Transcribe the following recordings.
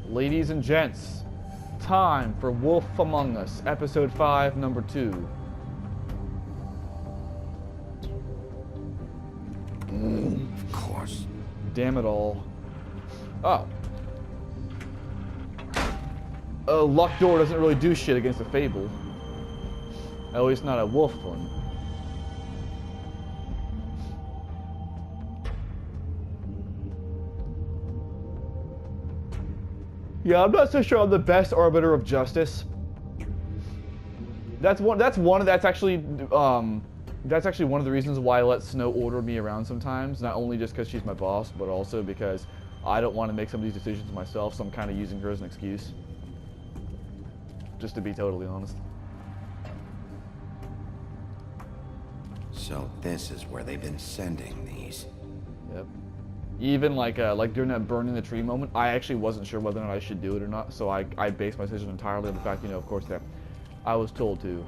Ladies and gents, time for Wolf Among Us, Episode 5, Number 2. Of course. Damn it all. Oh. A locked door doesn't really do shit against a fable. At least not a wolf one. Yeah, I'm not so sure I'm the best arbiter of justice. That's actually one of the reasons why I let Snow order me around sometimes. Not only just because she's my boss, but also because I don't want to make some of these decisions myself, so I'm kind of using her as an excuse. Just to be totally honest. So this is where they've been sending these. Yep. Even like during that burning the tree moment, I actually wasn't sure whether or not I should do it or not, so I based my decision entirely on the fact, of course, that I was told to.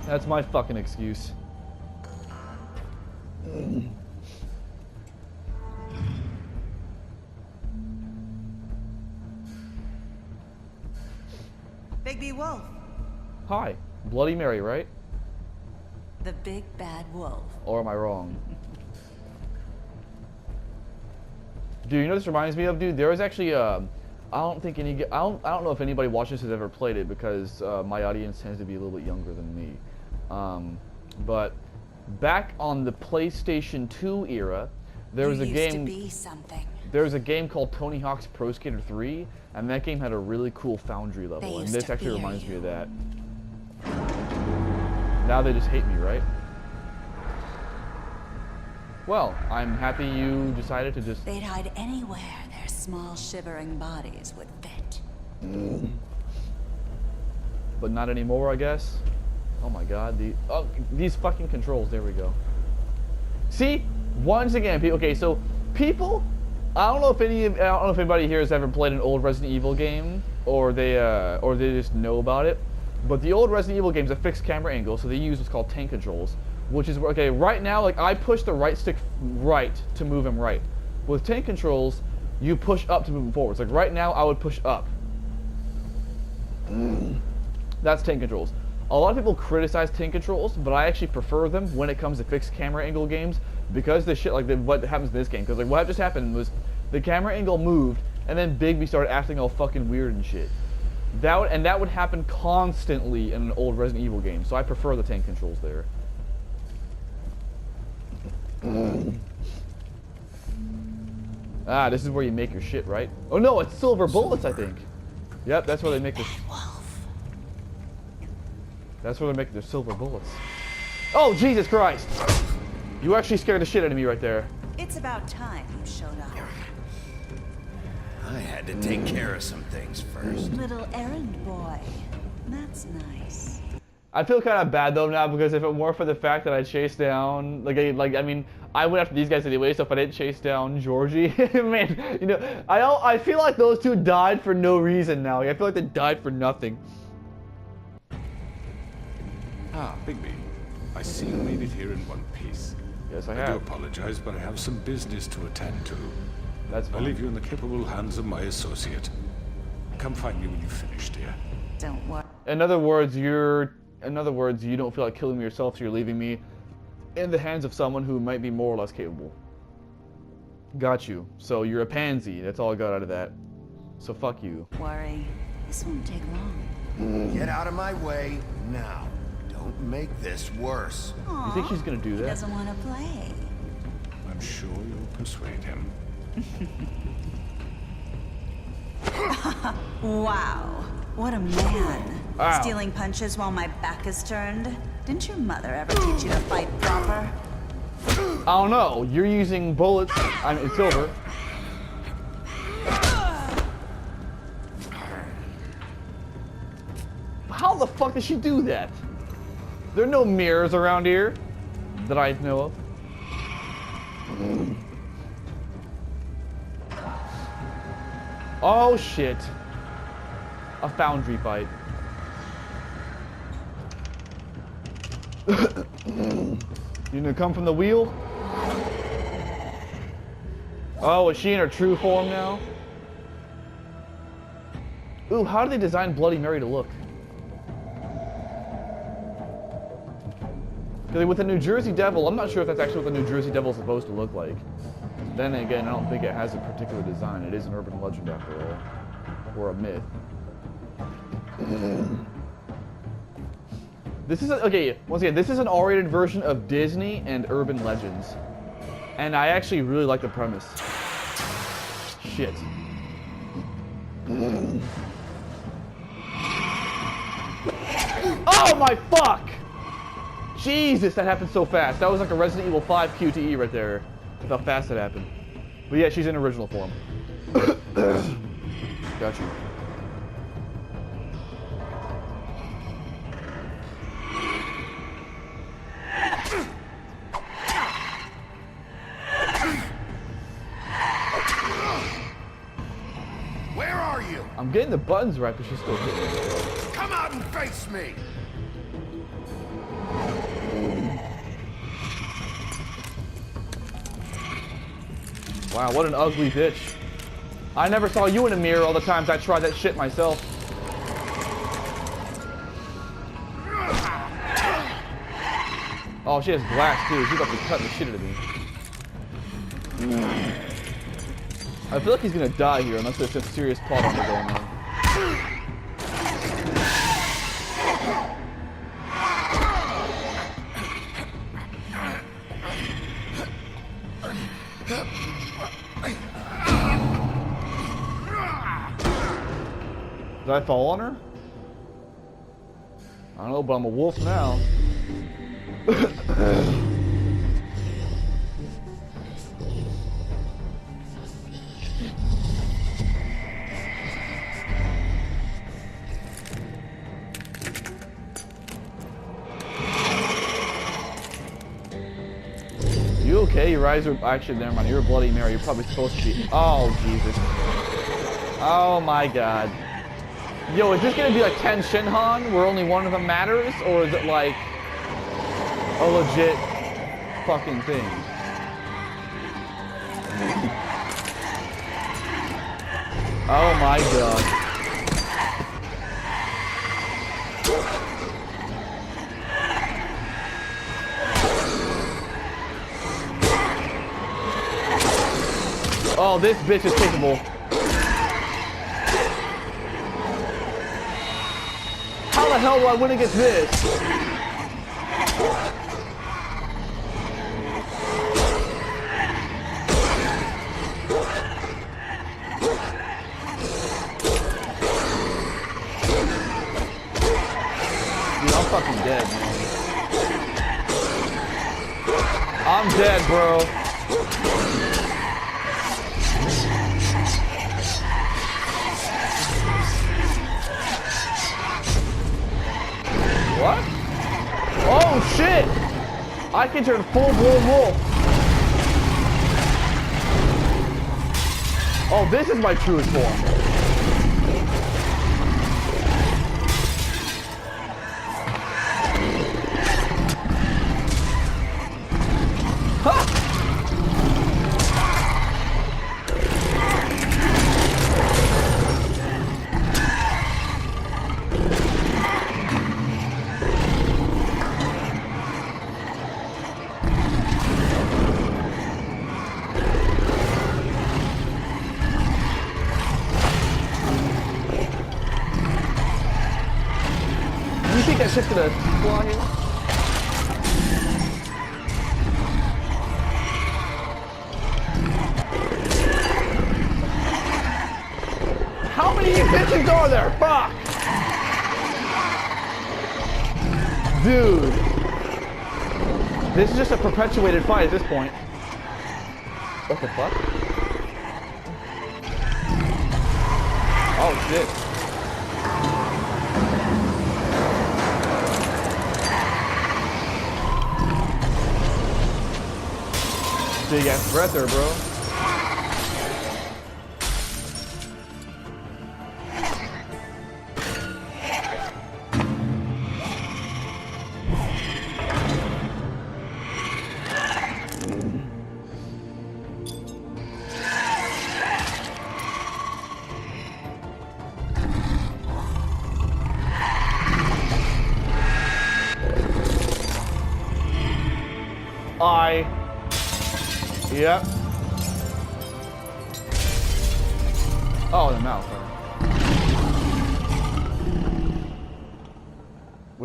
That's my fucking excuse. Bigby Wolf. Hi. Bloody Mary, right? The big bad wolf. Or am I wrong? Dude, you know what this reminds me of, dude? There was actually I don't know if anybody watching this has ever played it because my audience tends to be a little bit younger than me. But back on the PlayStation 2 era, there was a game. Used to be something. There was a game called Tony Hawk's Pro Skater 3, and that game had a really cool Foundry level, and this actually reminds me of that. Now they just hate me, right? Well, I'm happy you decided to just... They'd hide anywhere their small shivering bodies would fit. But not anymore, I guess. Oh my god, these fucking controls, there we go. See? Once again, okay, so people... I don't know if anybody here has ever played an old Resident Evil game, or they just know about it. But the old Resident Evil game's a fixed camera angle, so they use what's called tank controls, which is okay. Right now, like I push the right stick right to move him right. With tank controls, you push up to move him forwards. Like right now, I would push up. That's tank controls. A lot of people criticize tank controls, but I actually prefer them when it comes to fixed camera angle games because the shit like what happens in this game. Because like what just happened was the camera angle moved, and then Bigby started acting all fucking weird and shit. That would happen constantly in an old Resident Evil game, so I prefer the tank controls there. Ah, this is where you make your shit, right? Oh no, it's silver bullets, I think. Yep, that's where they make this. That's where they make their silver bullets. Oh, Jesus Christ! You actually scared the shit out of me right there. It's about time you showed up. I had to take care of some things first. Little errand boy. That's nice. I feel kind of bad though now because if it weren't for the fact that I chased down, I mean, I went after these guys anyway. So if I didn't chase down Georgie, man, I feel like those two died for no reason now. I feel like they died for nothing. Ah, Bigby. I see you made it here in one piece. Yes, I I have. do apologize, but I have some business to attend to. That's fine. I'll leave you in the capable hands of my associate. Come find me when you've finished, dear. Don't worry. In other words, you don't feel like killing me yourself, so you're leaving me in the hands of someone who might be more or less capable. Got you. So you're a pansy. That's all I got out of that. So fuck you. Worry. This won't take long. Get out of my way now. Don't make this worse. Aww, You think she's gonna do he that? doesn't want to play. I'm sure you'll persuade him. Wow. What a man. Wow. Stealing punches while my back is turned. Didn't your mother ever teach you to fight proper? I don't know. You're using bullets. I mean, silver. How the fuck did she do that? There are no mirrors around here that I know of. Oh shit. A foundry fight. You gonna come from the wheel? Oh, is she in her true form now? Ooh, how do they design Bloody Mary to look? Because with the New Jersey Devil, I'm not sure if that's actually what the New Jersey Devil is supposed to look like. Then again, I don't think it has a particular design. It is an urban legend after all. Or a myth. This is, okay, once again, this is an R-rated version of Disney and urban legends. And I actually really like the premise. Shit. Oh my fuck! Jesus, that happened so fast. That was like a Resident Evil 5 QTE right there. With how fast it happened. But yeah, she's in original form. Got you. Where are you? I'm getting the buttons right, but she's still hitting me. Come out and face me! Wow, what an ugly bitch. I never saw you in a mirror all the times I tried that shit myself. Oh, she has glass too. She's about to cut the shit out of me. I feel like he's gonna die here unless there's some serious plot armor going on. Did I fall on her? I don't know, but I'm a wolf now. You okay? Your eyes are actually, never mind. You're a Bloody Mary. You're probably supposed to be. Oh, Jesus. Oh my God. Yo, is this gonna be like Ten Shinhan, where only one of them matters, or is it like a legit fucking thing? Oh my God. Oh, this bitch is capable. How the hell do I win against this? Dude, I'm fucking dead, man. I'm dead, bro. What? Oh shit! I can turn full-blown wolf. Oh, this is my truest form. You think that shit's gonna fly here? How many bitches are there? Fuck! Dude. This is just a perpetuated fight at this point. What the fuck? Oh shit. Big ass breath there, bro. Yep. Oh, in the mouth.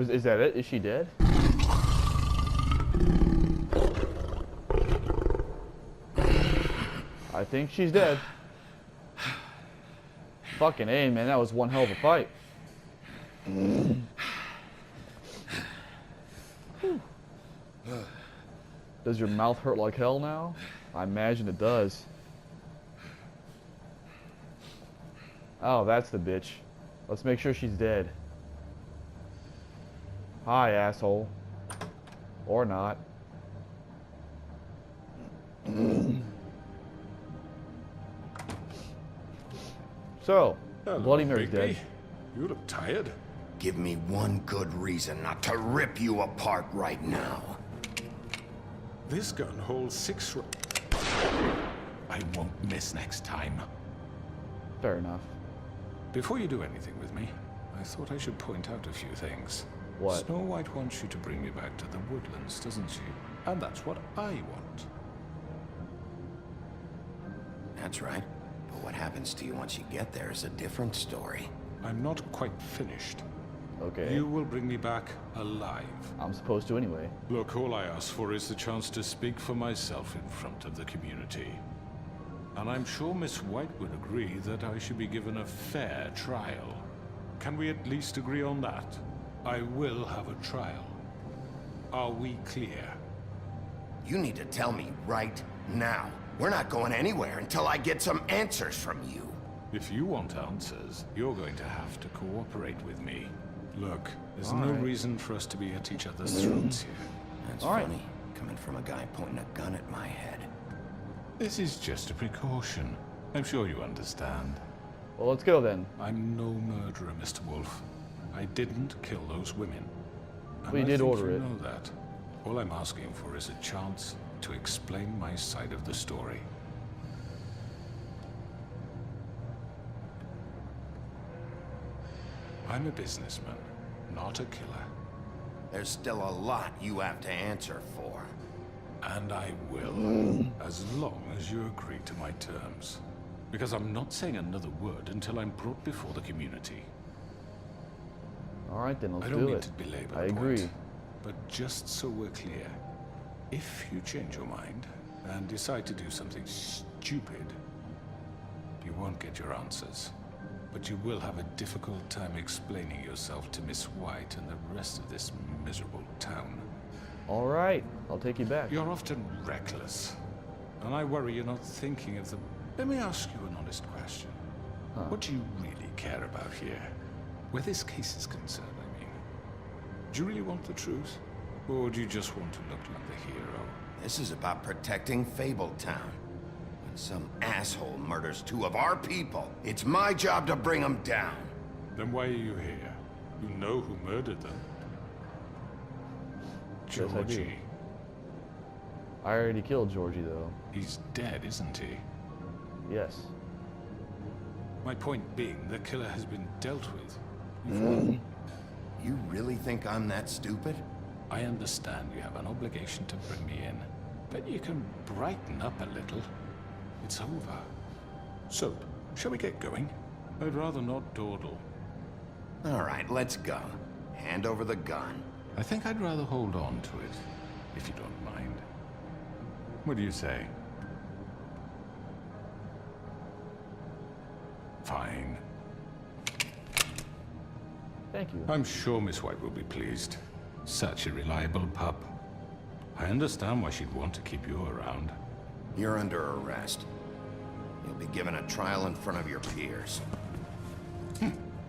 Is that it? Is she dead? I think she's dead. Fucking A, man. That was one hell of a fight. Does your mouth hurt like hell now? I imagine it does. Oh, that's the bitch. Let's make sure she's dead. Hi, asshole. Or not. So, Hello, Bloody Mary's Bigby. dead. You look tired. Give me one good reason not to rip you apart right now. This gun holds 6 I won't miss next time. Fair enough. Before you do anything with me, I thought I should point out a few things. What? Snow White wants you to bring me back to the woodlands, doesn't she? And that's what I want. That's right. But what happens to you once you get there is a different story. I'm not quite finished. Okay. You will bring me back alive. I'm supposed to anyway. Look, all I ask for is the chance to speak for myself in front of the community. And I'm sure Miss White would agree that I should be given a fair trial. Can we at least agree on that? I will have a trial. Are we clear? You need to tell me right now. We're not going anywhere until I get some answers from you. If you want answers, you're going to have to cooperate with me. Look, there's All no right. reason for us to be at each other's throats here. That's All right. funny, coming from a guy pointing a gun at my head. This is just a precaution. I'm sure you understand. Well, let's go then. I'm no murderer, Mr. Wolf. I didn't kill those women. And Well, you I did think order you it. know that. All I'm asking for is a chance to explain my side of the story. I'm a businessman, not a killer. There's still a lot you have to answer for. And I will, as long as you agree to my terms. Because I'm not saying another word until I'm brought before the community. All right, then let's I don't do mean it. to belabor I the agree. point, but just so we're clear, if you change your mind and decide to do something stupid, you won't get your answers. But you will have a difficult time explaining yourself to Miss White and the rest of this miserable town. All right, I'll take you back. You're often reckless, and I worry you're not thinking of the... Let me ask you an honest question. What do you really care about here? Where this case is concerned, I mean. Do you really want the truth? Or do you just want to look like the hero? This is about protecting Fabletown. When some asshole murders 2 of our people, it's my job to bring them down. Then why are you here? You know who murdered them. Yes, I do. Georgie. I already killed Georgie, though. He's dead, isn't he? Yes. My point being, the killer has been dealt with. You really think I'm that stupid? I understand you have an obligation to bring me in, but you can brighten up a little. It's over. So, shall we get going? I'd rather not dawdle. All right, let's go. Hand over the gun. I think I'd rather hold on to it, if you don't mind. What do you say? Fine. Thank you. I'm sure Miss White will be pleased. Such a reliable pup. I understand why she'd want to keep you around. You're under arrest. You'll be given a trial in front of your peers.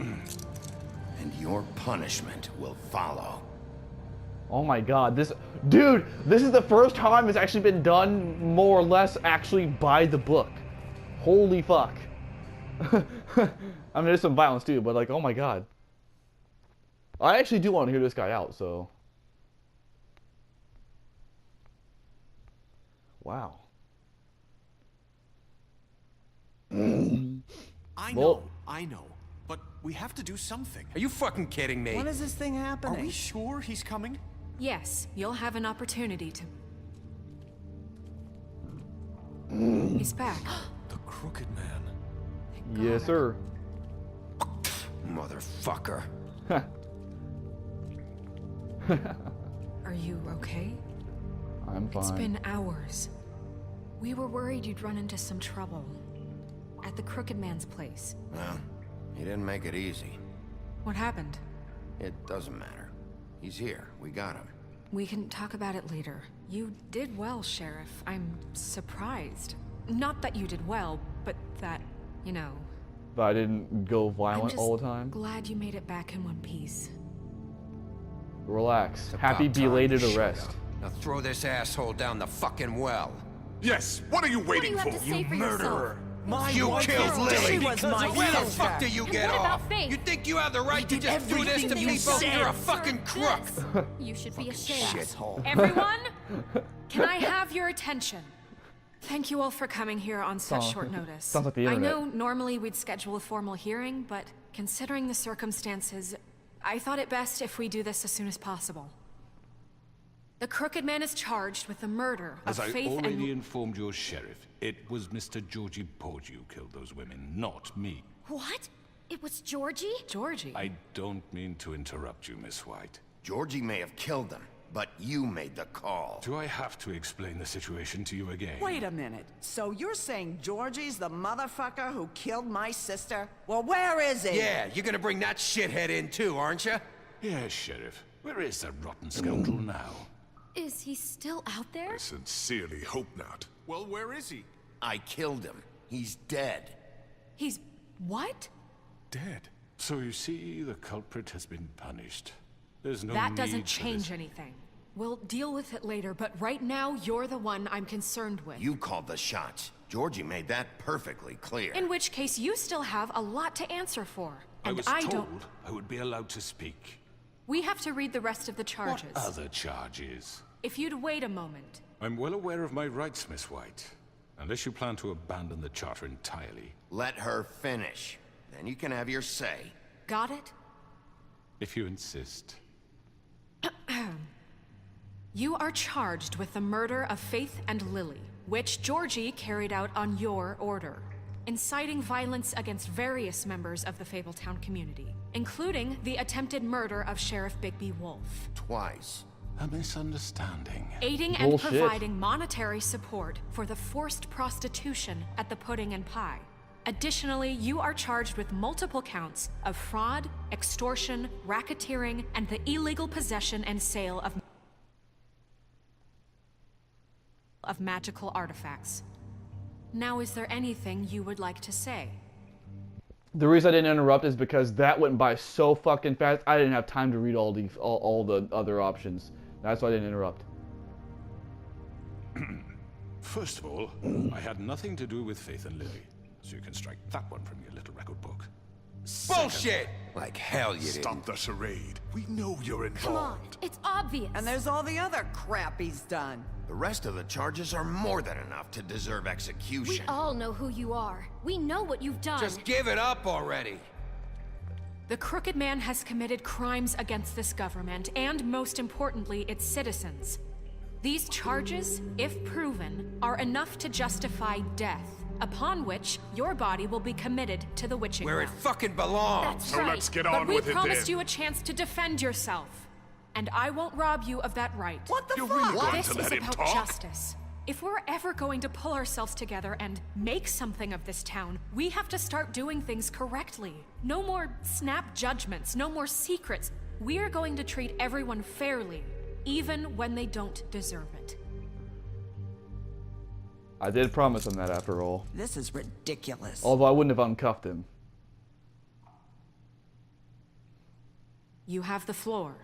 And your punishment will follow. Oh my god, this... Dude, this is the first time it's actually been done more or less actually by the book. Holy fuck. I mean, there's some violence too, but like, oh my god. I actually do want to hear this guy out, so... Wow. I Well- know. But we have to do something. Are you fucking kidding me? When is this thing Are happening? we sure he's coming? Yes, you'll have an opportunity to... He's back. The Crooked Man. Thank Yes, God. sir. Motherfucker. Are you okay? I'm fine. It's been hours. We were worried you'd run into some trouble. At the Crooked Man's place. Well, he didn't make it easy. What happened? It doesn't matter. He's here. We got him. We can talk about it later. You did well, Sheriff. I'm surprised. Not that you did well, but that, you know... But I didn't go I'm violent just all the time. glad you made it back in one piece. Relax. It's about Happy time belated you showed arrest. up. Now throw this asshole down the fucking well. Yes, what are you waiting for? You murderer! My You wife killed is Lily! dead She was because my of Where the sister. fuck do you And get what about off? Faith? You think you have the right to did just do this to everything you people? said. You're a fucking crook! You should be ashamed. Shithole. Everyone, can I have your attention? Thank you all for coming here on such Sounds- short notice. sounds like the I internet. know normally we'd schedule a formal hearing, but considering the circumstances, I thought it best if we do this as soon as possible. The Crooked Man is charged with the murder As of I Faith already and... informed your sheriff, it was Mr. Georgie Porgy who killed those women, not me. What? It was Georgie? Georgie. I don't mean to interrupt you, Miss White. Georgie may have killed them, but you made the call. Do I have to explain the situation to you again? Wait a minute. So you're saying Georgie's the motherfucker who killed my sister? Well, where is he? Yeah, you're gonna bring that shithead in too, aren't you? Yes, Sheriff. Where is that rotten scoundrel now? Is he still out there? I sincerely hope not. Well, where is he? I killed him. He's dead. He's... what? Dead. So you see, the culprit has been punished. There's no That need doesn't for change this. anything. We'll deal with it later, but right now, you're the one I'm concerned with. You called the shots. Georgie made that perfectly clear. In which case, you still have a lot to answer for. I And was I told don't... I would be allowed to speak. We have to read the rest of the charges. What other charges? If you'd wait a moment. I'm well aware of my rights, Miss White. Unless you plan to abandon the charter entirely. Let her finish. Then you can have your say. Got it? If you insist. You are charged with the murder of Faith and Lily, which Georgie carried out on your order, inciting violence against various members of the Fabletown community, including the attempted murder of Sheriff Bigby Wolf, Twice. A misunderstanding. aiding and Bullshit. providing monetary support for the forced prostitution at the Pudding and Pie. Additionally, you are charged with multiple counts of fraud, extortion, racketeering, and the illegal possession and sale of magical artifacts. Now, is there anything you would like to say? The reason I didn't interrupt is because that went by so fucking fast. I didn't have time to read all the other options. That's why I didn't interrupt. First of all, I had nothing to do with Faith and Lily, so you can strike that one from your little record book. Bullshit! Like hell you Stop didn't. the charade. We know you're Come on, involved. it's obvious. And there's all the other crap he's done. The rest of the charges are more than enough to deserve We execution. all know who you are. We know what you've done. Just give it up already. The Crooked Man has committed crimes against this government and, most importantly, its citizens. These charges, if proven, are enough to justify death, upon which your body will be committed to the witching Where it ground. fucking belongs. That's So right. let's get But on we with it promised then. you a chance to defend yourself, and I won't rob you of that right. What the You're fuck? really going This to is let him about talk? justice. If we're ever going to pull ourselves together and make something of this town, we have to start doing things correctly. No more snap judgments, no more secrets. We are going to treat everyone fairly, even when they don't deserve it. I did promise him that after all. This is ridiculous. Although I wouldn't have uncuffed him. You have the floor.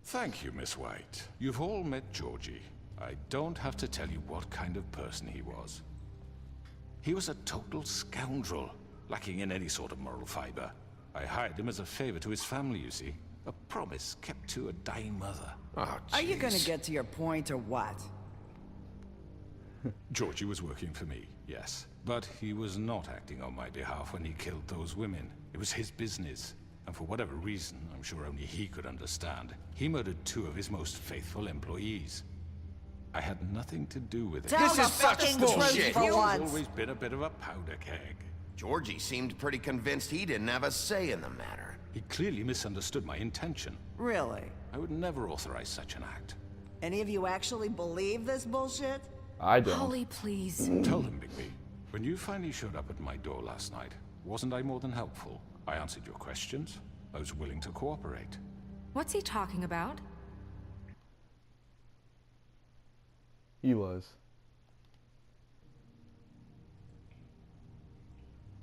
Thank you, Miss White. You've all met Georgie. I don't have to tell you what kind of person he was. He was a total scoundrel, lacking in any sort of moral fiber. I hired him as a favor to his family, you see. A promise kept to a dying mother. Oh, Are you gonna jeez. get to your point or what? Georgie was working for me, yes. But he was not acting on my behalf when he killed those women. It was his business. And for whatever reason, I'm sure only he could understand, he murdered 2 of his most faithful employees. I had nothing to do with it. Tell This the is such fucking bullshit. truth for He's once. always been a bit of a powder keg. Georgie seemed pretty convinced he didn't have a say in the matter. He clearly misunderstood my intention. Really? I would never authorize such an act. Any of you actually believe this bullshit? I don't. Holly, please. Tell him, Bigby. When you finally showed up at my door last night, wasn't I more than helpful? I answered your questions. I was willing to cooperate. What's he talking about? He was.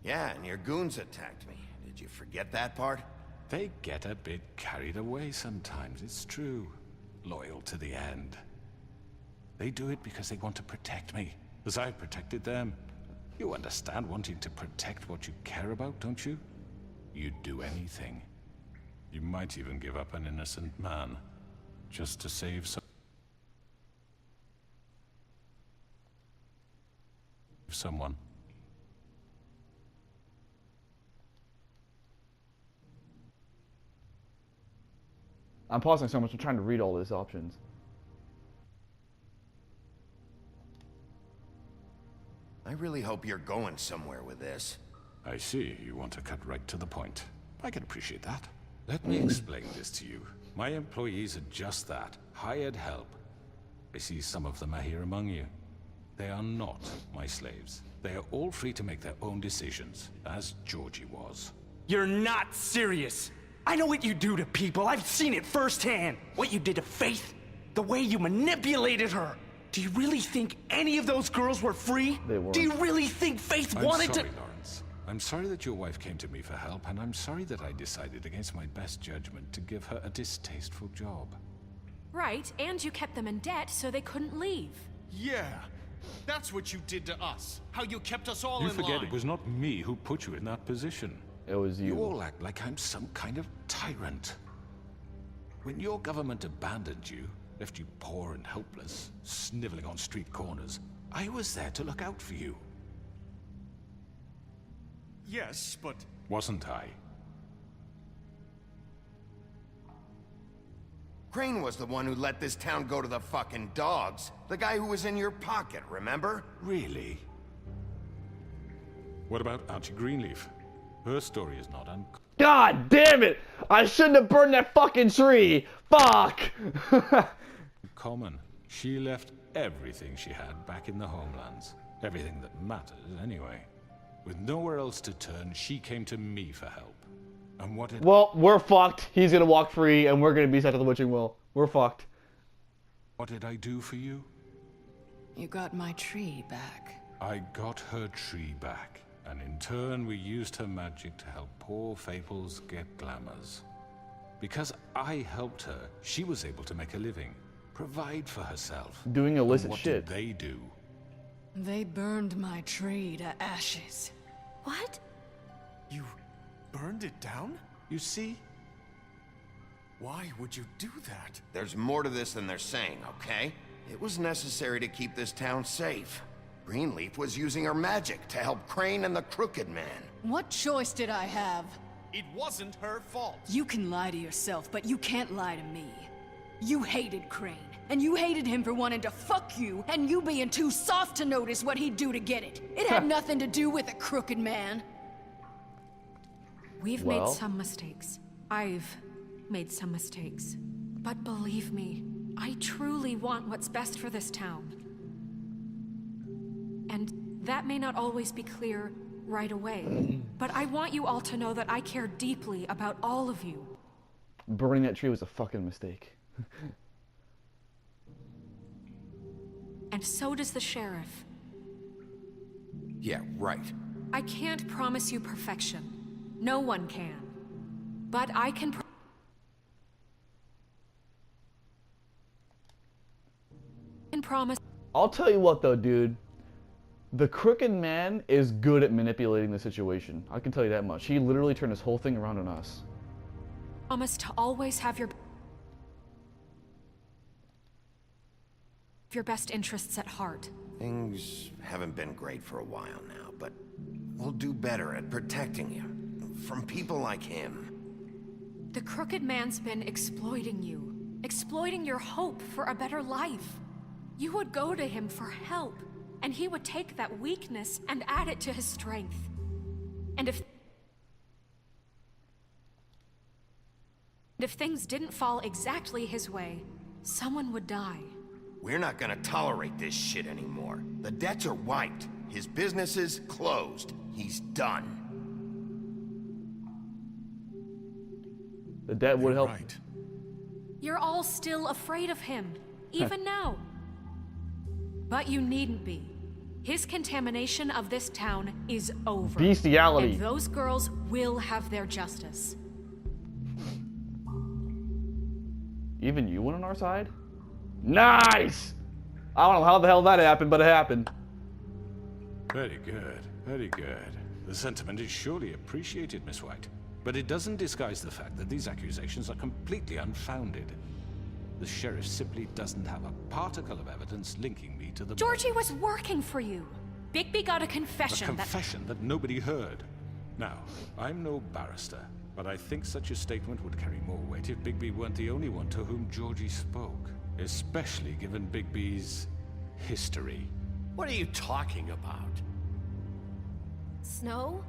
Yeah, and your goons attacked me. Did you forget that part? They get a bit carried away sometimes, it's true. Loyal to the end. They do it because they want to protect me, as I've protected them. You understand wanting to protect what you care about, don't you? You'd do anything. You might even give up an innocent man, just to save someone. I'm pausing so much. I'm trying to read all these options. I really hope you're going somewhere with this. I see. You want to cut right to the point. I can appreciate that. Let me explain this to you. My employees are just that. Hired help. I see some of them are here among you. They are not my slaves. They are all free to make their own decisions, as Georgie was. You're not serious. I know what you do to people. I've seen it firsthand. What you did to Faith. The way you manipulated her. Do you really think any of those girls were free? They weren't. Do you really think Faith wanted I'm sorry, to... Lawrence. I'm sorry that your wife came to me for help, and I'm sorry that I decided against my best judgment to give her a distasteful job. Right, and you kept them in debt so they couldn't leave. Yeah. That's what you did to us. How you kept us all You in forget line. it was not me who put you in that position. It was you. You all act like I'm some kind of tyrant. When your government abandoned you, left you poor and helpless, sniveling on street corners, I was there to look out for you. Yes, but... Wasn't I? Crane was the one who let this town go to the fucking dogs. The guy who was in your pocket, remember? Really? What about Auntie Greenleaf? Her story is not God damn it! I shouldn't have burned that fucking tree! Fuck! uncommon. She left everything she had back in the homelands. Everything that matters, anyway. With nowhere else to turn, she came to me for help. And what did... Well, we're fucked. He's gonna walk free, and we're gonna be sent to the witching well. We're fucked. What did I do for you? You got my tree back. I got her tree back. And in turn, we used her magic to help poor Faples get glamours. Because I helped her, she was able to make a living, provide for herself. Doing illicit And what shit. did they do? They burned my tree to ashes. What? You burned it down? You see? Why would you do that? There's more to this than they're saying, okay? It was necessary to keep this town safe. Greenleaf was using her magic to help Crane and the Crooked Man. What choice did I have? It wasn't her fault. You can lie to yourself, but you can't lie to me. You hated Crane, and you hated him for wanting to fuck you, and you being too soft to notice what he'd do to get it. It had nothing to do with a crooked man. We've Well? made some mistakes. I've made some mistakes. But believe me, I truly want what's best for this town. And that may not always be clear right away, but I want you all to know that I care deeply about all of you. Burning that tree was a fucking mistake. And so does the sheriff. Yeah, right. I can't promise you perfection. No one can. But I can promise. I'll tell you what though, dude. The Crooked Man is good at manipulating the situation. I can tell you that much. He literally turned this whole thing around on us. Promise to always have your best interests at heart. Things haven't been great for a while now, but we'll do better at protecting you. From people like him. The Crooked Man's been exploiting you. Exploiting your hope for a better life. You would go to him for help, and he would take that weakness and add it to his strength. And if things didn't fall exactly his way, someone would die. We're not gonna tolerate this shit anymore. The debts are wiped. His business is closed. He's done. The debt would help. Right. You're all still afraid of him, even now. But you needn't be. His contamination of this town is over. Bestiality. And those girls will have their justice. Even you went on our side? Nice! I don't know how the hell that happened, but it happened. Very good, very good. The sentiment is surely appreciated, Miss White. But it doesn't disguise the fact that these accusations are completely unfounded. The sheriff simply doesn't have a particle of evidence linking me to the... Georgie was working for you. Bigby got a A confession confession that nobody heard. Now, I'm no barrister, but I think such a statement would carry more weight if Bigby weren't the only one to whom Georgie spoke. Especially given Bigby's history. What are you talking about? Snow?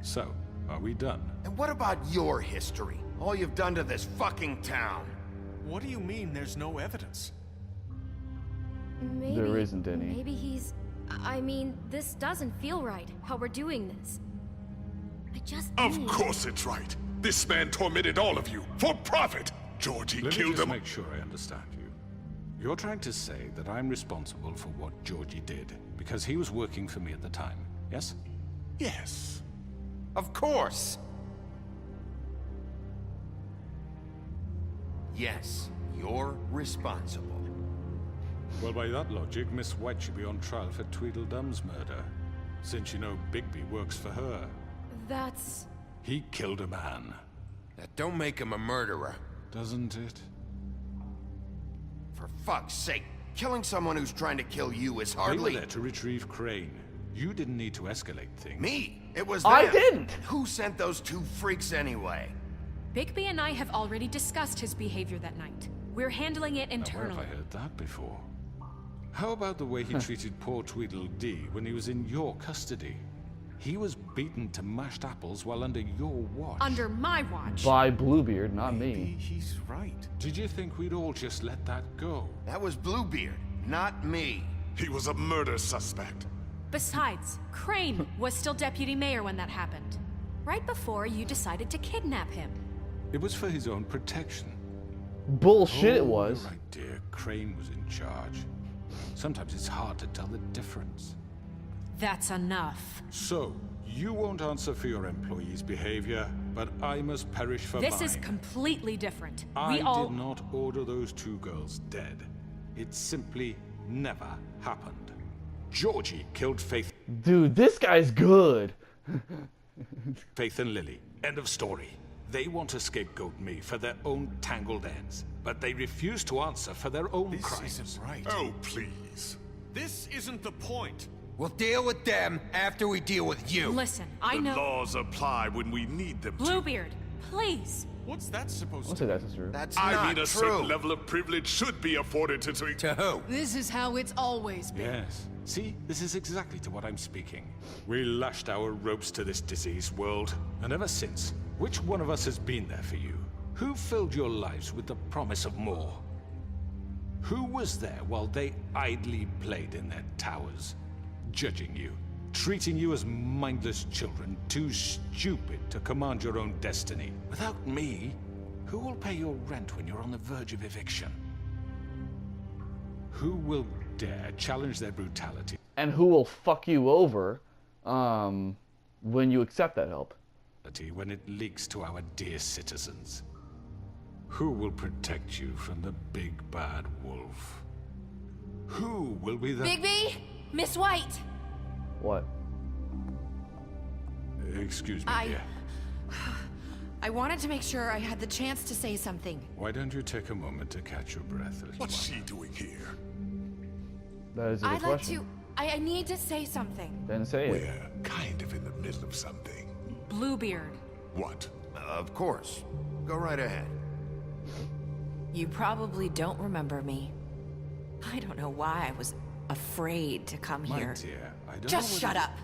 So, are we done? And what about your history? All you've done to this fucking town? What do you mean there's no evidence? Maybe, There isn't any. Maybe he's... I mean, this doesn't feel right, how we're doing this. I just Of need... course it's right. This man tormented all of you for profit. Georgie Let me killed just them. make sure I understand you. You're trying to say that I'm responsible for what Georgie did because he was working for me at the time, yes? Yes. Of course. Yes, you're responsible. Well, by that logic, Miss White should be on trial for Tweedledum's murder. Since you know Bigby works for her. That's... He killed a man. That don't make him a murderer. Doesn't it? For fuck's sake, killing someone who's trying to kill you is They were hardly... there to retrieve Crane. You didn't need to escalate things. Me? It was them. I didn't! Who sent those two freaks anyway? Bigby and I have already discussed his behavior that night. We're handling it Now, where internally. have I heard that before? How about the way he treated poor Tweedledee when he was in your custody? He was beaten to mashed apples while under your watch. Under my watch. By Bluebeard, not Maybe me. he's right. Did you think we'd all just let that go? That was Bluebeard, not me. He was a murder suspect. Besides, Crane was still deputy mayor when that happened. Right before you decided to kidnap him. It was for his own protection. Bullshit it Oh, was. you're right, dear. Crane was in charge. Sometimes it's hard to tell the difference. That's enough. So, you won't answer for your employees' behavior, but I must perish for This mine. is completely different. I We all... did not order those two girls dead. It simply never happened. Georgie killed Faith Dude, this guy's good. and Lily. End of story. They want to scapegoat me for their own tangled ends, but they refuse to answer for their own This crimes. isn't right. Oh, please. This isn't the point. We'll deal with them after we deal with you. Listen, I The know... laws apply when we need them to. Bluebeard, please. What's that supposed I'll to say that's true. That's I not mean, a true. certain level of privilege should be afforded to... To who? This is how it's always been. Yes. See, this is exactly to what I'm speaking. We lashed our ropes to this diseased world, and ever since, which one of us has been there for you? Who filled your lives with the promise of more? Who was there while they idly played in their towers, judging you, treating you as mindless children, too stupid to command your own destiny? Without me, who will pay your rent when you're on the verge of eviction? Who will dare challenge their brutality? And who will fuck you over when you accept that help? When it leaks to our dear citizens? Who will protect you from the big bad wolf? Who will be the... Bigby? Miss White! What? Excuse me, dear. I wanted to make sure I had the chance to say something. Why don't you take a moment to catch your breath a little What's she longer? doing here? That is a good I'd like question. to... I need to say something. Then say it. We're kind of in the middle of something. Bluebeard. What? Of course. Go right ahead. You probably don't remember me. I don't know why I was afraid to come My here. dear, I don't Just know shut whether- up.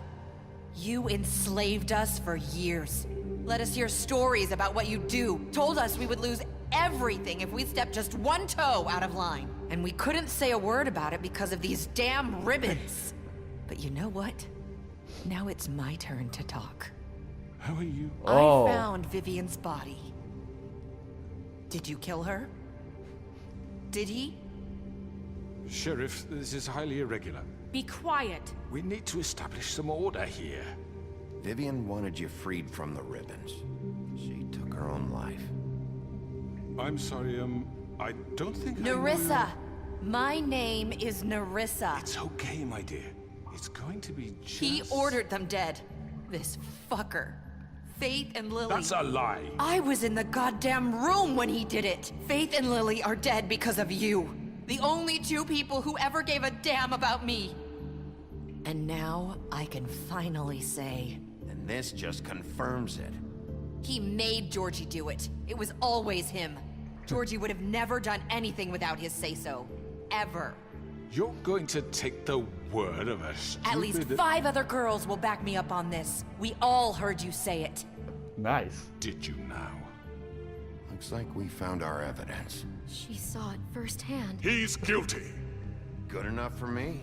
You enslaved us for years. Let us hear stories about what you do. Told us we would lose everything if we stepped just one toe out of line. And we couldn't say a word about it because of these damn ribbons. But you know what? Now it's my turn to talk. How are you? Oh. I found Vivian's body. Did you kill her? Did he? Sheriff, this is highly irregular. Be quiet. We need to establish some order here. Vivian wanted you freed from the ribbons. She took her own life. I'm sorry, I don't think I Nerissa! knew- My name is Nerissa. It's okay, my dear. It's going to be just... He ordered them dead. This fucker. Faith and Lily. That's a lie. I was in the goddamn room when he did it. Faith and Lily are dead because of you. The only two people who ever gave a damn about me. And now I can finally say... And this just confirms it. He made Georgie do it. It was always him. Georgie would have never done anything without his say-so. Ever. You're going to take the word of a stupid... At least 5 other girls will back me up on this. We all heard you say it. Nice. Did you now? Looks like we found our evidence. She saw it firsthand. He's guilty. Good enough for me?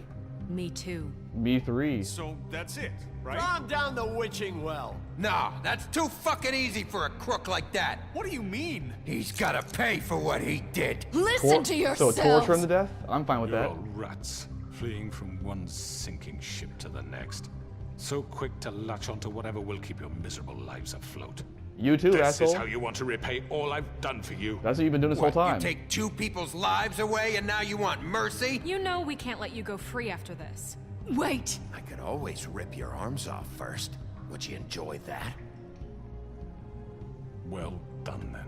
Me too. Me 3. So that's it, right? Calm down the witching well. Nah, that's too fucking easy for a crook like that. What do you mean? He's gotta pay for what he did. Listen to So yourselves. torture him to death? I'm fine with You're that. all rats, fleeing from one sinking ship to the next. So quick to latch onto whatever will keep your miserable lives afloat. You too, This asshole. is how you want to repay all I've done for you. That's what you've been doing this whole What, time. you take 2 people's lives away and now you want mercy? You know we can't let you go free after this. Wait. I could always rip your arms off first. Would you enjoy that? Well done, then.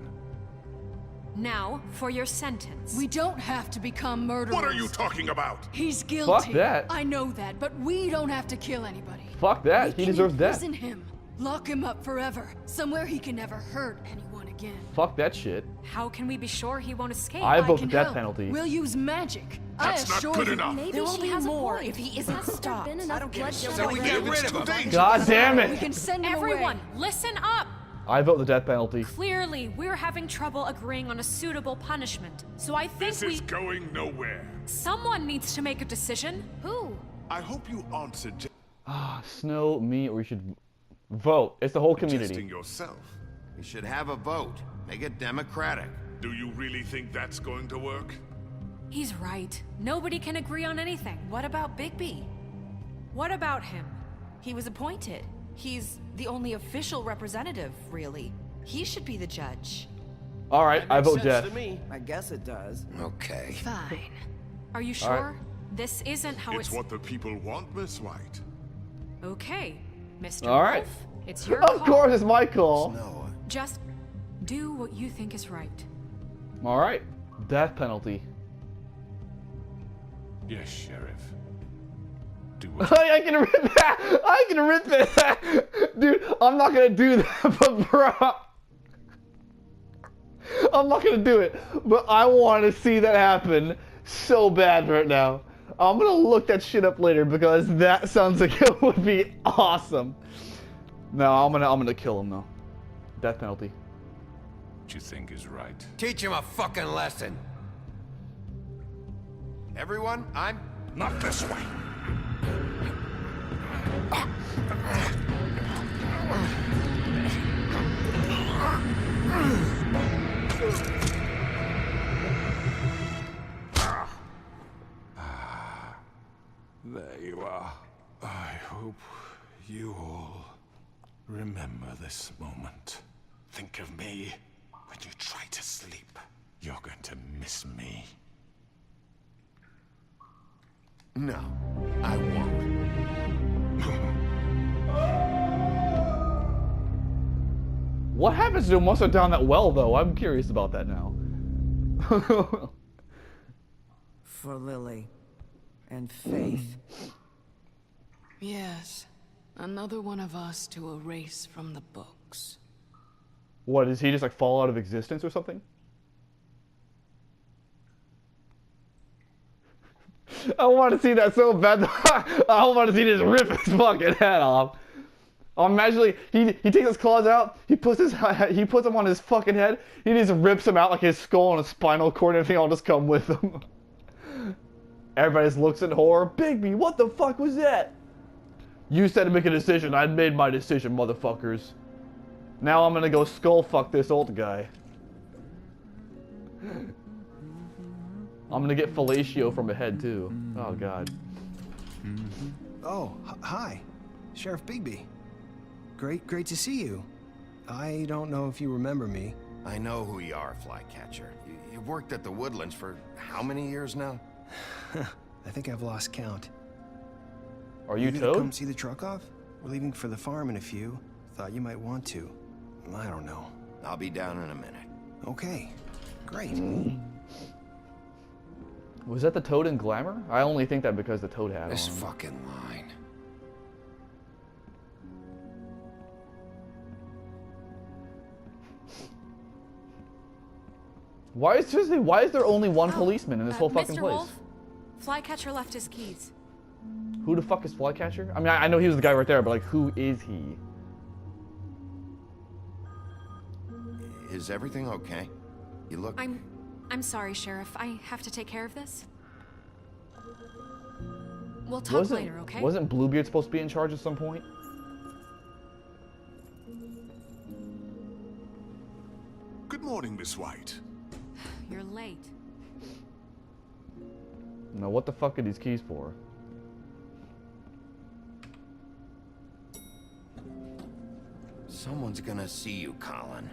Now, for your sentence. We don't have to become murderers. What are you talking about? He's guilty. Fuck that. I know that, but we don't have to kill anybody. Fuck that. We He can deserves death. imprison him. Lock him up forever. Somewhere he can never hurt anyone again. Fuck that shit. How can we be sure he won't escape? I vote the can death help. penalty. We'll use magic. That's I not assure good you. enough. Maybe There will she be has a more point. if he isn't Hasn't there stopped. been I enough don't give a bloodshed So we already? get rid of him. dangerous. God damn We it. can send him Everyone, away. listen up! I vote the death penalty. Clearly, we're having trouble agreeing on a suitable punishment. So I think This is going nowhere. someone needs to make a decision. Who? I hope you answered Snow, me, or we should vote. It's the whole community. suggesting yourself. We should have a vote. Make it democratic. Do you really think that's going to work? He's right. Nobody can agree on anything. What about Bigby? What about him? He was appointed. He's the only official representative, really. He should be the judge. All right, I vote death. To me. I guess it does. Okay. Fine. Are you All right. sure? This isn't how It's what the people want, Miss White. Okay, Mr. All right. Wolf, it's your Of call. course, it's my call. No, Just do what you think is right. All right, death penalty. Yes, Sheriff. Do what I can rip that. I can rip it, dude. I'm not gonna do that, but bro, I'm not gonna do it. But I want to see that happen so bad right now. I'm gonna look that shit up later because that sounds like it would be awesome. No, I'm gonna kill him though. Death penalty. you think is right. Teach him a fucking lesson. everyone, I'm... Not this way. There you are. I hope you all remember this moment. Think of me when you try to sleep. You're going to miss me. No, I won't. What happens to him once they're down that well, though? I'm curious about that now. For Lily and Faith. Yes. Another one of us to erase from the books. What, does he just like fall out of existence or something? I want to see that so bad. I want to see this rip his fucking head off. I'm imagining he takes his claws out, he puts them on his fucking head, he just rips them out like his skull and his spinal cord and everything all just come with him. Everybody just looks in horror. Bigby, what the fuck was that? You said to make a decision. I made my decision, motherfuckers. Now I'm gonna go skull fuck this old guy. I'm gonna get fellatio from a head too. Oh god. Oh, hi. Sheriff Bigby. Great to see you. I don't know if you remember me. I know who you are, Flycatcher. You've worked at the Woodlands for how many years now? I think I've lost count. Are you gonna Toad? Come see the truck off? We're leaving for the farm in a few. Thought you might want to. I don't know. I'll be down in a minute. Okay. Great. Was that the Toad in Glamour? I only think that because the Toad had This on. fucking line. Why is there only one policeman in this whole fucking Mr. place? Wolf, Flycatcher left his keys. Who the fuck is Flycatcher? I mean, I know he was the guy right there, but like, who is he? Is everything okay? You look... I'm sorry, Sheriff. I have to take care of this. We'll talk later, okay? Wasn't Bluebeard supposed to be in charge at some point? Good morning, Miss White. You're late. No, what the fuck are these keys for? Someone's gonna see you, Colin.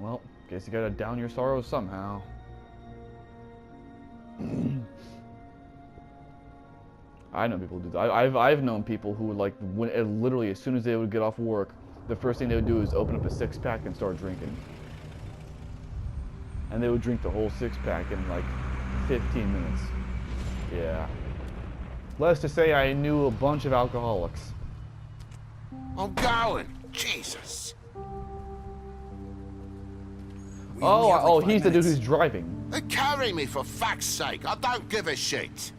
Well, guess you gotta down your sorrows somehow. I know people do that. I've known people who like literally as soon as they would get off work, the first thing they would do is open up a 6-pack and start drinking. And they would drink the whole 6-pack in like 15 minutes. Yeah. Let's just say I knew a bunch of alcoholics. I'm going. Jesus. Oh, he's the dude who's driving. Carry me for fuck's sake. I don't give a shit.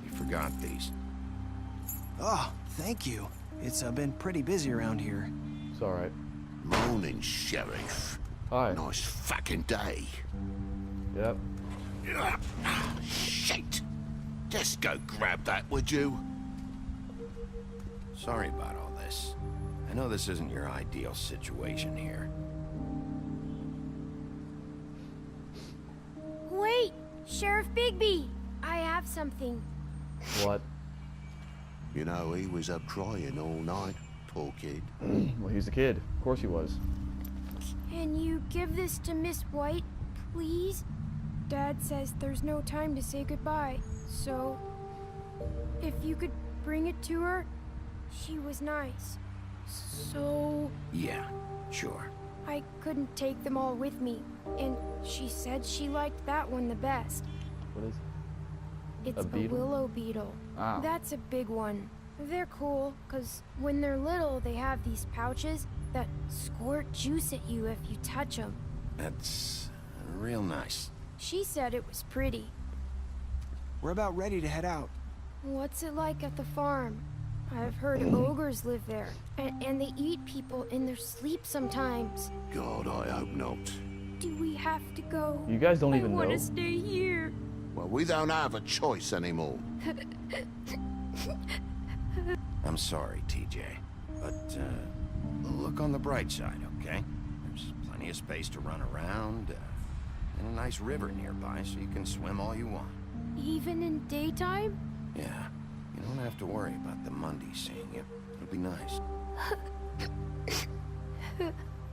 You forgot these. Oh, thank you. It's been pretty busy around here. It's alright. Morning, Sheriff. Hi. Nice fucking day. Yep. Shit. Just go grab that, would you? Sorry about all this. I know this isn't your ideal situation here. Wait! Sheriff Bigby! I have something. What? You know, he was up crying all night, poor kid. Well, he's a kid. Of course he was. Can you give this to Miss White, please? Dad says there's no time to say goodbye, so... if you could bring it to her, she was nice. So... Yeah, sure. I couldn't take them all with me, and she said she liked that one the best. What is it? It's A beetle? willow beetle. Oh. That's a big one. They're cool, because when they're little, they have these pouches that squirt juice at you if you touch them. That's real nice. She said it was pretty. We're about ready to head out. What's it like at the farm? I've heard ogres live there, and they eat people in their sleep sometimes. God, I hope not. Do we have to go? You guys don't even I want know. to stay here. Well, we don't have a choice anymore. I'm sorry, TJ. But, look on the bright side, okay? There's plenty of space to run around, and a nice river nearby so you can swim all you want. Even in daytime? Yeah, you don't have to worry about the Mondays seeing you. It'll be nice.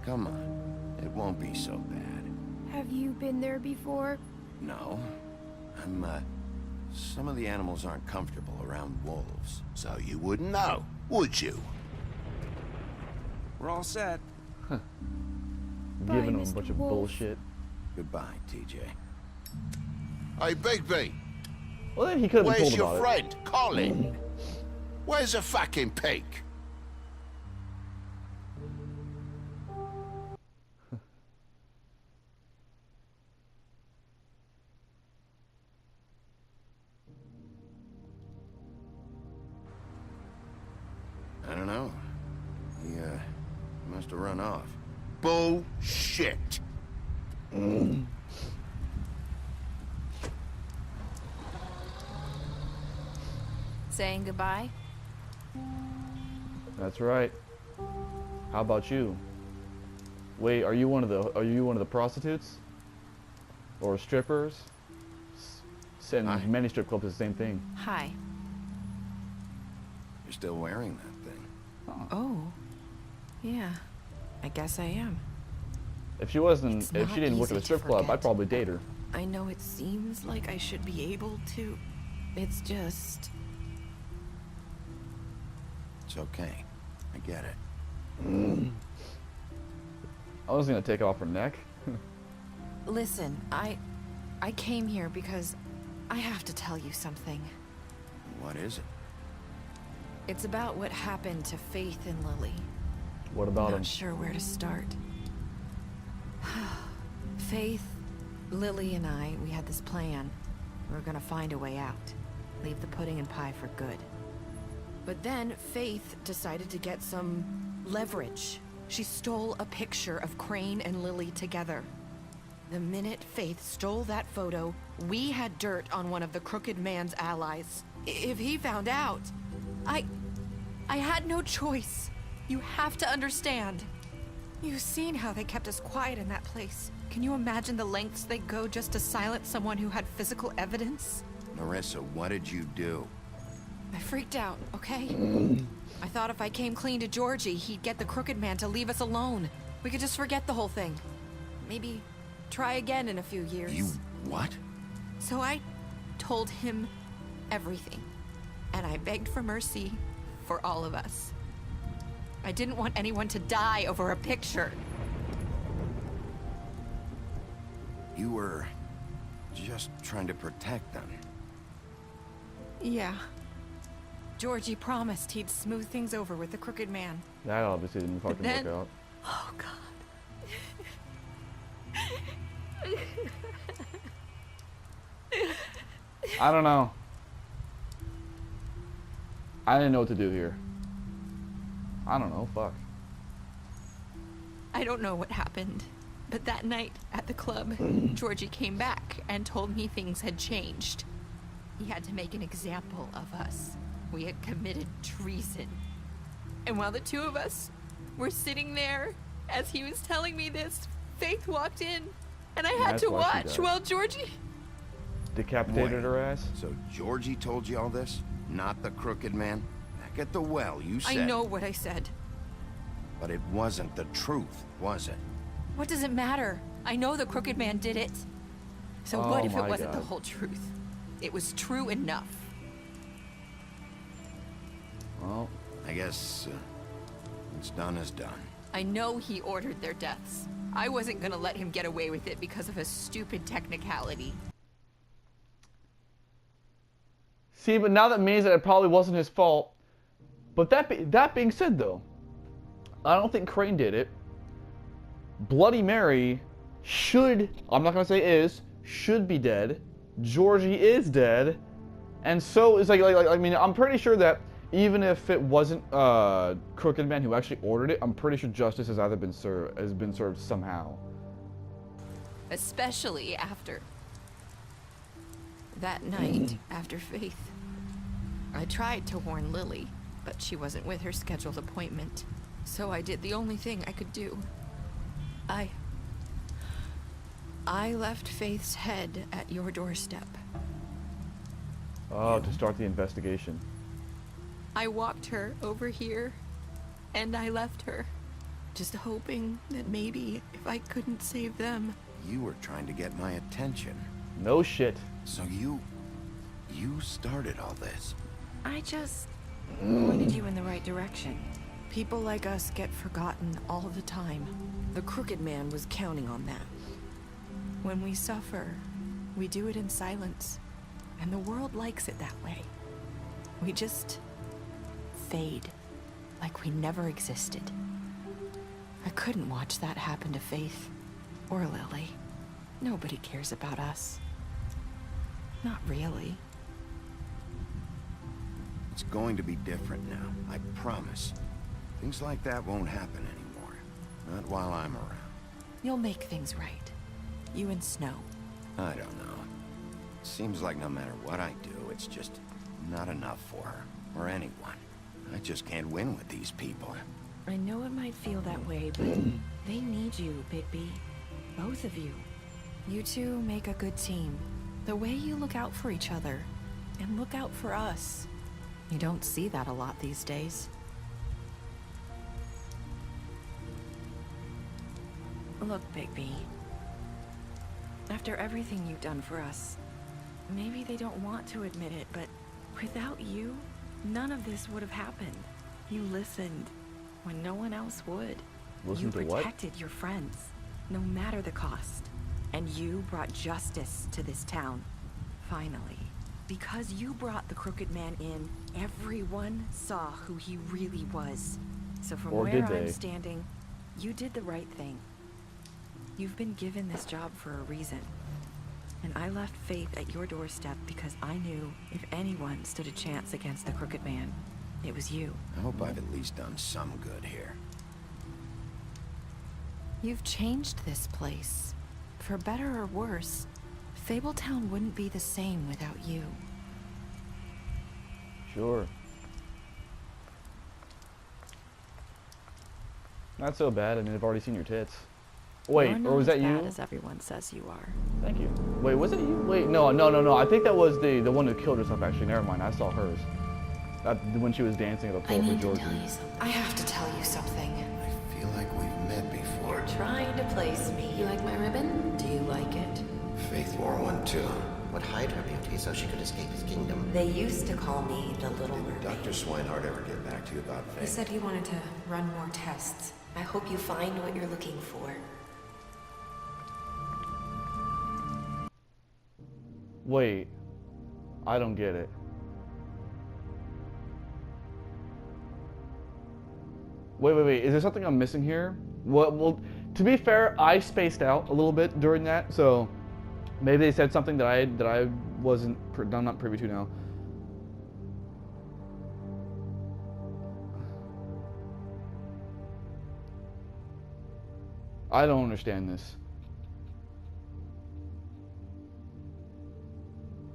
Come on, it won't be so bad. Have you been there before? No. Some of the animals aren't comfortable around wolves. So you wouldn't know, would you? We're all set. Giving him a bunch of bullshit. Goodbye, TJ. Hey, Bigby. Well, then he could have been Where's told your about friend, Colin? Where's the fucking pig? I don't know. He, must have run off. Bullshit. Saying goodbye? That's right. How about you? Wait, are you one of the prostitutes? Or strippers? And many strip clubs is the same thing. Hi. You're still wearing that thing. Oh. Yeah. I guess I am. If she wasn't, It's if not she didn't work at easy a to strip club, forget. I'd probably date her. I know it seems like I should be able to. It's just... It's okay. I get it. I was gonna take off her neck. Listen, I came here because I have to tell you something. What is it? It's about what happened to Faith and Lily. What about I'm him? not sure where to start. Faith, Lily, and I, we had this plan. We were gonna find a way out. Leave the pudding and pie for good. But then Faith decided to get some leverage. She stole a picture of Crane and Lily together. The minute Faith stole that photo, we had dirt on one of the crooked man's allies. If he found out, I had no choice. You have to understand. You've seen how they kept us quiet in that place. Can you imagine the lengths they'd go just to silence someone who had physical evidence? Marissa, what did you do? I freaked out, okay? I thought if I came clean to Georgie, he'd get the crooked man to leave us alone. We could just forget the whole thing. Maybe try again in a few years. You what? So I told him everything. And I begged for mercy for all of us. I didn't want anyone to die over a picture. You were just trying to protect them. Yeah. Georgie promised he'd smooth things over with the crooked man. That obviously didn't fucking then- work out. Oh, God. I don't know. I didn't know what to do here. I don't know, fuck. I don't know what happened, but that night at the club, Georgie came back and told me things had changed. He had to make an example of us. We had committed treason. And while the two of us were sitting there, as he was telling me this, Faith walked in, and I had That's to why she watch died. while Georgie... Decapitated Wait, her ass? So Georgie told you all this? Not the crooked man? Back at the well, you said. I know what I said. But it wasn't the truth, was it? What does it matter? I know the crooked man did it. So what Oh if it my wasn't the God. whole truth? It was true enough. Well, I guess what's done is done. I know he ordered their deaths. I wasn't gonna let him get away with it because of a stupid technicality. see, but now that means that it probably wasn't his fault. But that being said, though, I don't think Crane did it. Bloody Mary should, I'm not gonna say is, should be dead. Georgie is dead, and so it's like I mean, I'm pretty sure that even if it wasn't Crooked Man who actually ordered it, I'm pretty sure justice has either been served somehow. Especially after that night after Faith. I tried to warn Lily, but she wasn't with her scheduled appointment. So I did the only thing I could do. I left Faith's head at your doorstep. Oh, to start the investigation. I walked her over here, and I left her, just hoping that maybe if I couldn't save them. You were trying to get my attention. No shit. So you started all this. I just pointed you in the right direction. People like us get forgotten all the time. The Crooked Man was counting on that. When we suffer, we do it in silence. And the world likes it that way. We just fade, like we never existed. I couldn't watch that happen to Faith, or Lily. Nobody cares about us. Not really. It's going to be different now, I promise. Things like that won't happen anymore. Not while I'm around. You'll make things right. You and Snow. I don't know. Seems like no matter what I do, it's just not enough for her, or anyone. I just can't win with these people. I know it might feel that way, but they need you, Bigby. Both of you. You two make a good team. The way you look out for each other, and look out for us. You don't see that a lot these days. Look, Bigby. After everything you've done for us, maybe they don't want to admit it, but without you, none of this would have happened. You listened when no one else would. Listen to you what? protected your friends, no matter the cost. And you brought justice to this town. Finally. Because you brought the Crooked Man in, everyone saw who he really was. So from Or where did I'm they? standing, you did the right thing. You've been given this job for a reason. And I left Faith at your doorstep because I knew if anyone stood a chance against the Crooked Man, it was you. I hope I've at least done some good here. You've changed this place. For better or worse, Fabletown wouldn't be the same without you. Sure. Not so bad. I mean, I've already seen your tits. Wait, You're not or was that as you? bad as everyone says you are. Thank you. Wait, was it you? Wait, no. I think that was the one who killed herself. Actually, never mind. I saw hers. When she was dancing at the pool for Georgie. I have to tell you something. I feel like we've met before. You're trying to place me. You like my ribbon? Do you like it? Faith wore one too. Would hide her beauty so she could escape his kingdom. They used to call me the Little Did Mermaid. Dr. Swinehart ever get back to you about He Faith? said he wanted to run more tests. I hope you find what you're looking for. Wait, I don't get it. Wait. Is there something I'm missing here? Well, to be fair, I spaced out a little bit during that, so maybe they said something that I wasn't, I'm not privy to now. I don't understand this.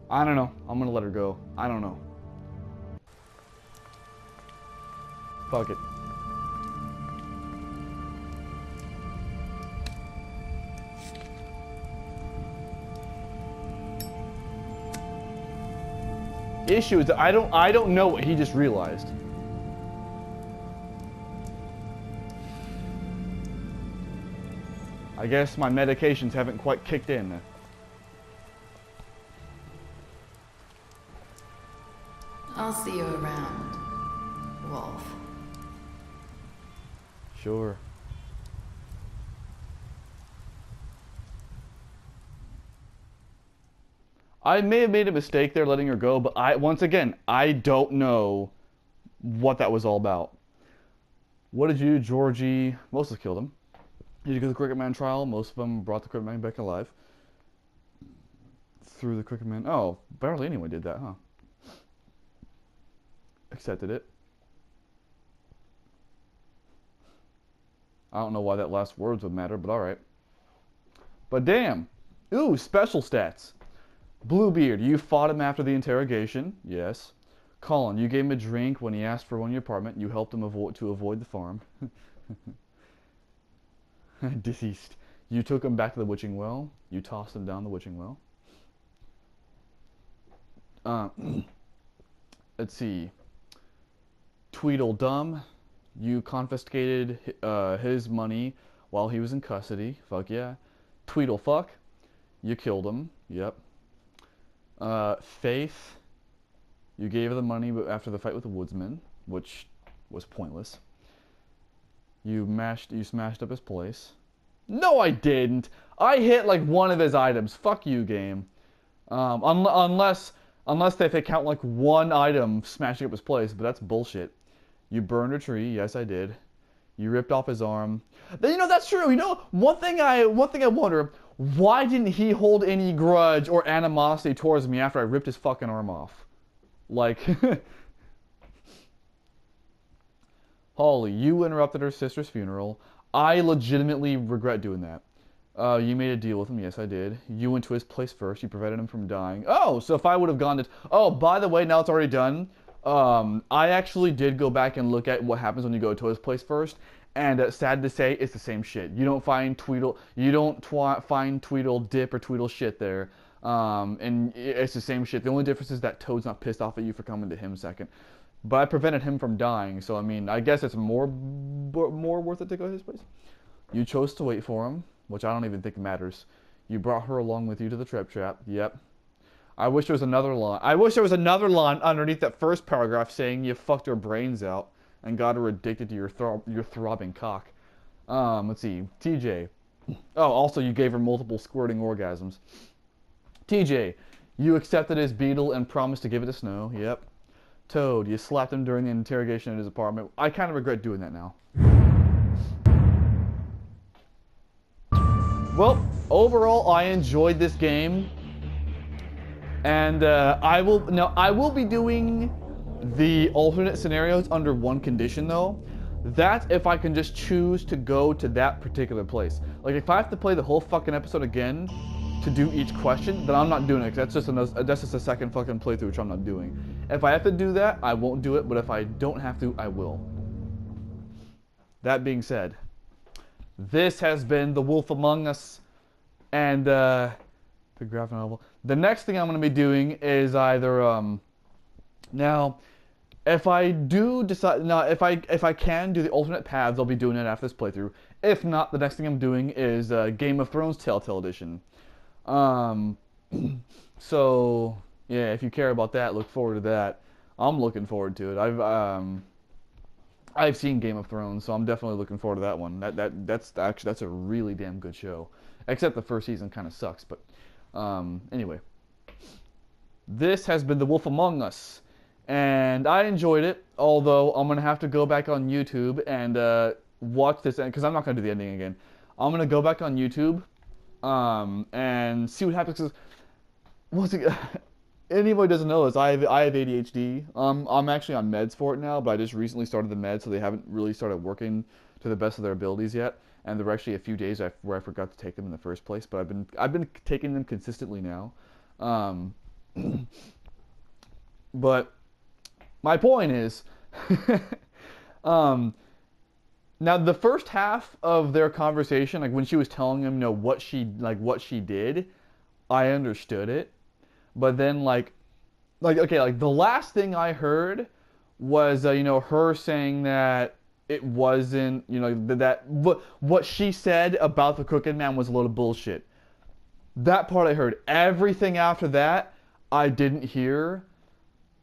I don't know. I'm gonna let her go. I don't know. Fuck it. Issue is that I don't know what he just realized. I guess my medications haven't quite kicked in. I'll see you around, Wolf. Sure. I may have made a mistake there letting her go, but once again, I don't know what that was all about. What did you do, Georgie? Most of us killed him. Did you go to the Cricket Man trial? Most of them brought the Cricket Man back alive. Through the Cricket Man. Oh, barely anyone did that, huh? Accepted it. I don't know why that last words would matter, but alright. But damn! Ooh, special stats. Bluebeard, you fought him after the interrogation. Yes. Colin, you gave him a drink when he asked for one in your apartment. You helped him to avoid the farm. Deceased. You took him back to the witching well. You tossed him down the witching well. Let's see. Tweedledum, you confiscated his money while he was in custody. Fuck yeah. Tweedlefuck, you killed him. Yep. Faith, you gave her the money after the fight with the woodsman, which was pointless. You smashed up his place. No, I didn't. I hit like one of his items. Fuck you, game. Unless Unless if they count like one item smashing up his place, but that's bullshit. You burned a tree. Yes, I did. You ripped off his arm. Then, you know, that's true. You know, one thing I wonder, why didn't he hold any grudge or animosity towards me after I ripped his fucking arm off? Like, Holly, you interrupted her sister's funeral. I legitimately regret doing that. You made a deal with him. Yes, I did. You went to his place first. You prevented him from dying. Oh, so if I would have gone to... Oh, by the way, now it's already done. I actually did go back and look at what happens when you go to his place first, and sad to say, it's the same shit. You don't find Tweedle, find Tweedle dip or Tweedle shit there, and it's the same shit. The only difference is that Toad's not pissed off at you for coming to him second. But I prevented him from dying, so I mean, I guess it's more worth it to go to his place. You chose to wait for him, which I don't even think matters. You brought her along with you to the trap. Yep. I wish there was another line. I wish there was another line underneath that first paragraph saying you fucked her brains out and got her addicted to your throbbing cock. Let's see. TJ. Oh, also you gave her multiple squirting orgasms. TJ. You accepted his beetle and promised to give it to Snow. Yep. Toad. You slapped him during the interrogation at his apartment. I kind of regret doing that now. Well, overall, I enjoyed this game. And I will be doing the alternate scenarios under one condition though. That's if I can just choose to go to that particular place. Like if I have to play the whole fucking episode again to do each question, then I'm not doing it, 'cause that's just a second fucking playthrough, which I'm not doing. If I have to do that, I won't do it, but if I don't have to, I will. That being said, this has been The Wolf Among Us, and the graphic novel. The next thing I'm going to be doing is either now, if I do decide, now if I can do the alternate paths, I'll be doing it after this playthrough. If not, the next thing I'm doing is Game of Thrones Telltale Edition. So yeah, if you care about that, look forward to that. I'm looking forward to it. I've seen Game of Thrones, so I'm definitely looking forward to that one. That's a really damn good show. Except the first season kind of sucks, but anyway. This has been The Wolf Among Us, and I enjoyed it, although I'm going to have to go back on YouTube and watch this, because I'm not going to do the ending again. I'm going to go back on YouTube and see what happens, because once again, anybody doesn't know this, I have ADHD. I'm actually on meds for it now, but I just recently started the meds, so they haven't really started working to the best of their abilities yet. And there were actually a few days where I forgot to take them in the first place, but I've been taking them consistently now. But my point is, now the first half of their conversation, like when she was telling him, you know, what she did, I understood it. But then like the last thing I heard was you know, her saying that it wasn't, you know, that what she said about the Crooked Man was a load of bullshit. That part I heard. Everything after that, I didn't hear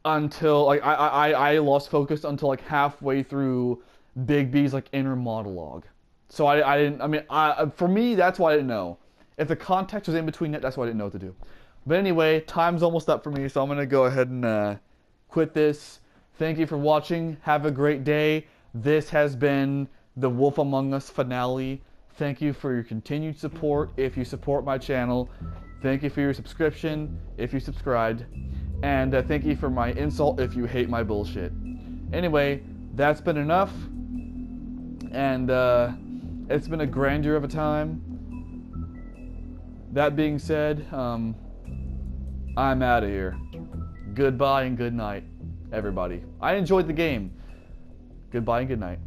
until like I lost focus until like halfway through Bigby's like inner monologue. So I didn't. I mean, for me, that's why I didn't know. If the context was in between it, that's why I didn't know what to do. But anyway, time's almost up for me, so I'm gonna go ahead and quit this. Thank you for watching. Have a great day. This has been the Wolf Among Us finale. Thank you for your continued support if you support my channel. Thank you for your subscription if you subscribed. And thank you for my insult if you hate my bullshit. Anyway, that's been enough. And it's been a grandeur of a time. That being said, I'm out of here. Goodbye and good night, everybody. I enjoyed the game. Goodbye and good night.